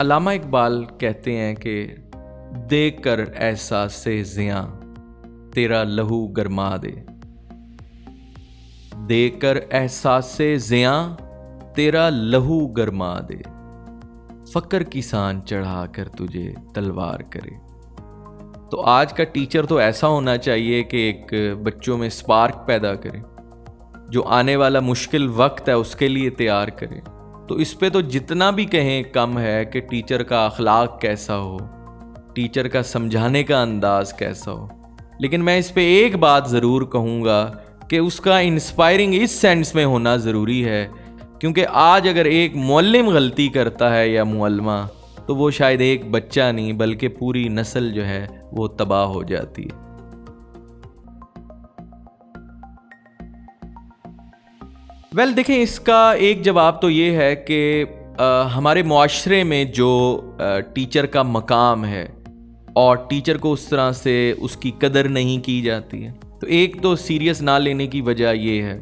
علامہ اقبال کہتے ہیں کہ دیکھ کر احساس زیاں تیرا لہو گرما دے، دیکھ کر احساس زیاں تیرا لہو گرما دے، فقر کی سان چڑھا کر تجھے تلوار کرے۔ تو آج کا ٹیچر تو ایسا ہونا چاہیے کہ ایک بچوں میں سپارک پیدا کرے، جو آنے والا مشکل وقت ہے اس کے لیے تیار کرے۔ تو اس پہ تو جتنا بھی کہیں کم ہے کہ ٹیچر کا اخلاق کیسا ہو، ٹیچر کا سمجھانے کا انداز کیسا ہو۔ لیکن میں اس پہ ایک بات ضرور کہوں گا کہ اس کا انسپائرنگ اس سینس میں ہونا ضروری ہے، کیونکہ آج اگر ایک معلم غلطی کرتا ہے یا معلمہ، تو وہ شاید ایک بچہ نہیں بلکہ پوری نسل جو ہے وہ تباہ ہو جاتی ہے۔ دیکھیں، اس کا ایک جواب تو یہ ہے کہ ہمارے معاشرے میں جو ٹیچر کا مقام ہے اور ٹیچر کو اس طرح سے اس کی قدر نہیں کی جاتی ہے، تو ایک تو سیریس نہ لینے کی وجہ یہ ہے۔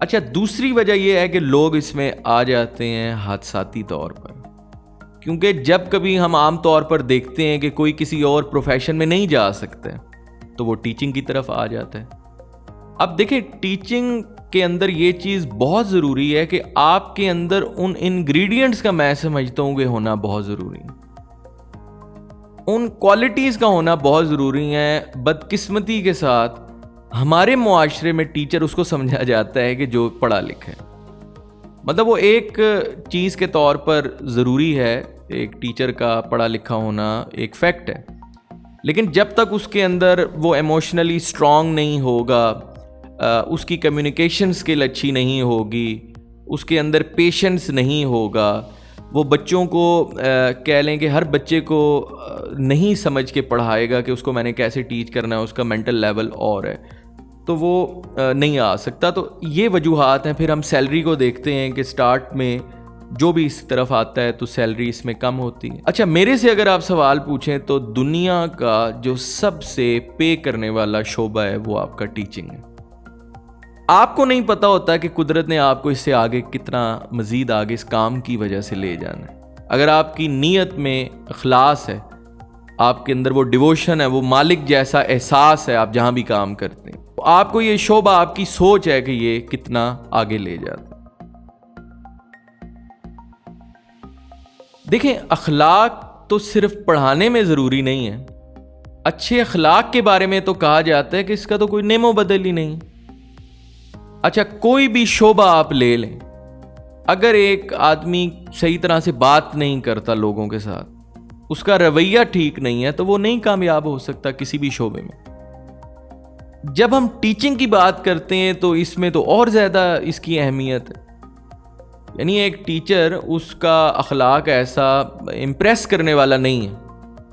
اچھا، دوسری وجہ یہ ہے کہ لوگ اس میں آ جاتے ہیں حادثاتی طور پر، کیونکہ جب کبھی ہم عام طور پر دیکھتے ہیں کہ کوئی کسی اور پروفیشن میں نہیں جا سکتے تو وہ ٹیچنگ کی طرف آ جاتا ہے۔ اب دیکھیں، ٹیچنگ کے اندر یہ چیز بہت ضروری ہے کہ آپ کے اندر ان انگریڈینٹس کا میں سمجھتا ہوں کہ ہونا بہت ضروری ہے، ان کوالٹیز کا ہونا بہت ضروری ہے۔ بدقسمتی کے ساتھ ہمارے معاشرے میں ٹیچر اس کو سمجھا جاتا ہے کہ جو پڑھا لکھا ہے، مطلب وہ ایک چیز کے طور پر ضروری ہے، ایک ٹیچر کا پڑھا لکھا ہونا ایک فیکٹ ہے، لیکن جب تک اس کے اندر وہ ایموشنلی اسٹرانگ نہیں ہوگا، اس کی کمیونیکیشن سکل اچھی نہیں ہوگی، اس کے اندر پیشنس نہیں ہوگا، وہ بچوں کو کہہ لیں کہ ہر بچے کو نہیں سمجھ کے پڑھائے گا کہ اس کو میں نے کیسے ٹیچ کرنا ہے، اس کا مینٹل لیول اور ہے، تو وہ نہیں آ سکتا۔ تو یہ وجوہات ہیں۔ پھر ہم سیلری کو دیکھتے ہیں کہ سٹارٹ میں جو بھی اس طرف آتا ہے تو سیلری اس میں کم ہوتی ہے۔ اچھا، میرے سے اگر آپ سوال پوچھیں تو دنیا کا جو سب سے پے کرنے والا شعبہ ہے وہ آپ کا ٹیچنگ ہے۔ آپ کو نہیں پتا ہوتا کہ قدرت نے آپ کو اس سے آگے کتنا مزید آگے اس کام کی وجہ سے لے جانا ہے۔ اگر آپ کی نیت میں اخلاص ہے، آپ کے اندر وہ ڈیووشن ہے، وہ مالک جیسا احساس ہے آپ جہاں بھی کام کرتے ہیں، تو آپ کو یہ شعبہ، آپ کی سوچ ہے کہ یہ کتنا آگے لے جاتا ہے۔ دیکھیں، اخلاق تو صرف پڑھانے میں ضروری نہیں ہے۔ اچھے اخلاق کے بارے میں تو کہا جاتا ہے کہ اس کا تو کوئی نیم و بدل ہی نہیں۔ اچھا، کوئی بھی شعبہ آپ لے لیں، اگر ایک آدمی صحیح طرح سے بات نہیں کرتا لوگوں کے ساتھ، اس کا رویہ ٹھیک نہیں ہے، تو وہ نہیں کامیاب ہو سکتا کسی بھی شعبے میں۔ جب ہم ٹیچنگ کی بات کرتے ہیں تو اس میں تو اور زیادہ اس کی اہمیت ہے، یعنی ایک ٹیچر، اس کا اخلاق ایسا امپریس کرنے والا نہیں ہے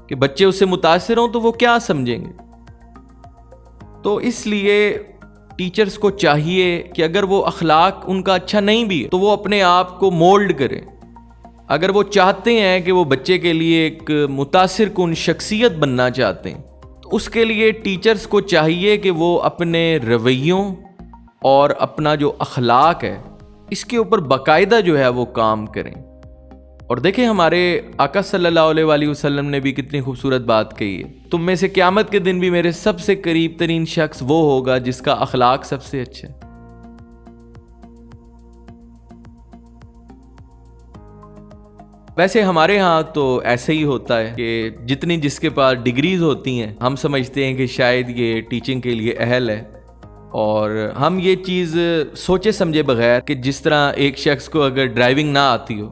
کہ بچے اس سے متاثر ہوں تو وہ کیا سمجھیں گے۔ تو اس لیے ٹیچرز کو چاہیے کہ اگر وہ اخلاق ان کا اچھا نہیں بھی ہے تو وہ اپنے آپ کو مولڈ کریں۔ اگر وہ چاہتے ہیں کہ وہ بچے کے لیے ایک متاثر کن شخصیت بننا چاہتے ہیں، تو اس کے لیے ٹیچرز کو چاہیے کہ وہ اپنے رویوں اور اپنا جو اخلاق ہے اس کے اوپر باقاعدہ جو ہے وہ کام کریں۔ اور دیکھیں، ہمارے آقا صلی اللہ علیہ وآلہ وسلم نے بھی کتنی خوبصورت بات کہی ہے، تم میں سے قیامت کے دن بھی میرے سب سے قریب ترین شخص وہ ہوگا جس کا اخلاق سب سے اچھا ہے۔ ویسے ہمارے ہاں تو ایسے ہی ہوتا ہے کہ جتنی جس کے پاس ڈگریز ہوتی ہیں، ہم سمجھتے ہیں کہ شاید یہ ٹیچنگ کے لیے اہل ہے، اور ہم یہ چیز سوچے سمجھے بغیر کہ جس طرح ایک شخص کو اگر ڈرائیونگ نہ آتی ہو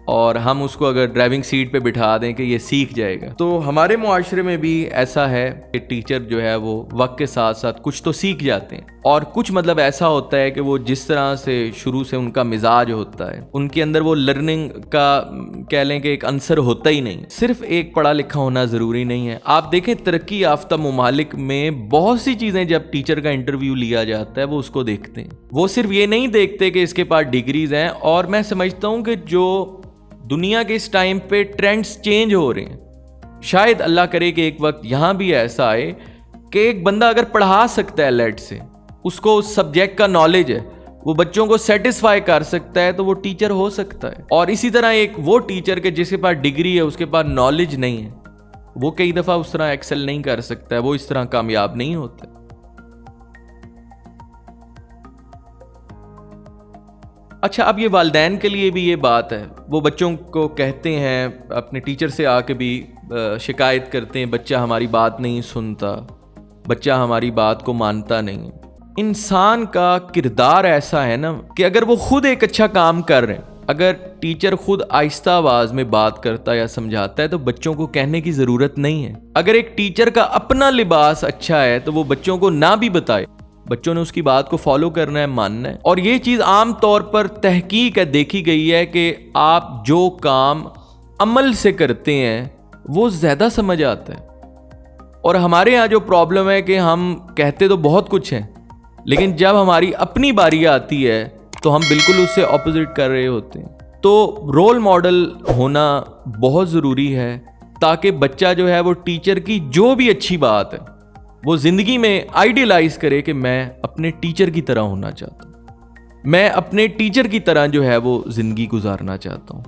اور ہم اس کو اگر ڈرائیونگ سیٹ پہ بٹھا دیں کہ یہ سیکھ جائے گا، تو ہمارے معاشرے میں بھی ایسا ہے کہ ٹیچر جو ہے وہ وقت کے ساتھ ساتھ کچھ تو سیکھ جاتے ہیں، اور کچھ مطلب ایسا ہوتا ہے کہ وہ جس طرح سے شروع سے ان کا مزاج ہوتا ہے، ان کے اندر وہ لرننگ کا کہہ لیں کہ ایک عنصر ہوتا ہی نہیں۔ صرف ایک پڑھا لکھا ہونا ضروری نہیں ہے۔ آپ دیکھیں، ترقی یافتہ ممالک میں بہت سی چیزیں جب ٹیچر کا انٹرویو لیا جاتا ہے وہ اس کو دیکھتے ہیں، وہ صرف یہ نہیں دیکھتے کہ اس کے پاس ڈگریز ہیں۔ اور میں سمجھتا ہوں کہ جو دنیا کے اس ٹائم پہ ٹرینڈز چینج ہو رہے ہیں، شاید اللہ کرے کہ ایک وقت یہاں بھی ایسا آئے کہ ایک بندہ اگر پڑھا سکتا ہے لیٹ سے، اس کو اس سبجیکٹ کا نالج ہے، وہ بچوں کو سیٹسفائی کر سکتا ہے تو وہ ٹیچر ہو سکتا ہے. اور اسی طرح ایک وہ ٹیچر کے جس کے پاس ڈگری ہے، اس کے پاس نالج نہیں ہے، وہ کئی دفعہ اس طرح ایکسل نہیں کر سکتا ہے، وہ اس طرح کامیاب نہیں ہوتا. اچھا، اب یہ والدین کے لیے بھی یہ بات ہے، وہ بچوں کو کہتے ہیں، اپنے ٹیچر سے آ کے بھی شکایت کرتے ہیں، بچہ ہماری بات نہیں سنتا، بچہ ہماری بات کو مانتا نہیں. انسان کا کردار ایسا ہے نا کہ اگر وہ خود ایک اچھا کام کر رہے ہیں، اگر ٹیچر خود آہستہ آواز میں بات کرتا یا سمجھاتا ہے تو بچوں کو کہنے کی ضرورت نہیں ہے. اگر ایک ٹیچر کا اپنا لباس اچھا ہے تو وہ بچوں کو نہ بھی بتائے، بچوں نے اس کی بات کو فالو کرنا ہے، ماننا ہے. اور یہ چیز عام طور پر تحقیق ہے، دیکھی گئی ہے کہ آپ جو کام عمل سے کرتے ہیں وہ زیادہ سمجھ آتا ہے. اور ہمارے ہاں جو پرابلم ہے کہ ہم کہتے تو بہت کچھ ہیں، لیکن جب ہماری اپنی باری آتی ہے تو ہم بالکل اس سے اپوزٹ کر رہے ہوتے ہیں. تو رول ماڈل ہونا بہت ضروری ہے تاکہ بچہ جو ہے وہ ٹیچر کی جو بھی اچھی بات ہے وہ زندگی میں آئیڈیلائز کرے کہ میں اپنے ٹیچر کی طرح ہونا چاہتا ہوں، میں اپنے ٹیچر کی طرح جو ہے وہ زندگی گزارنا چاہتا ہوں.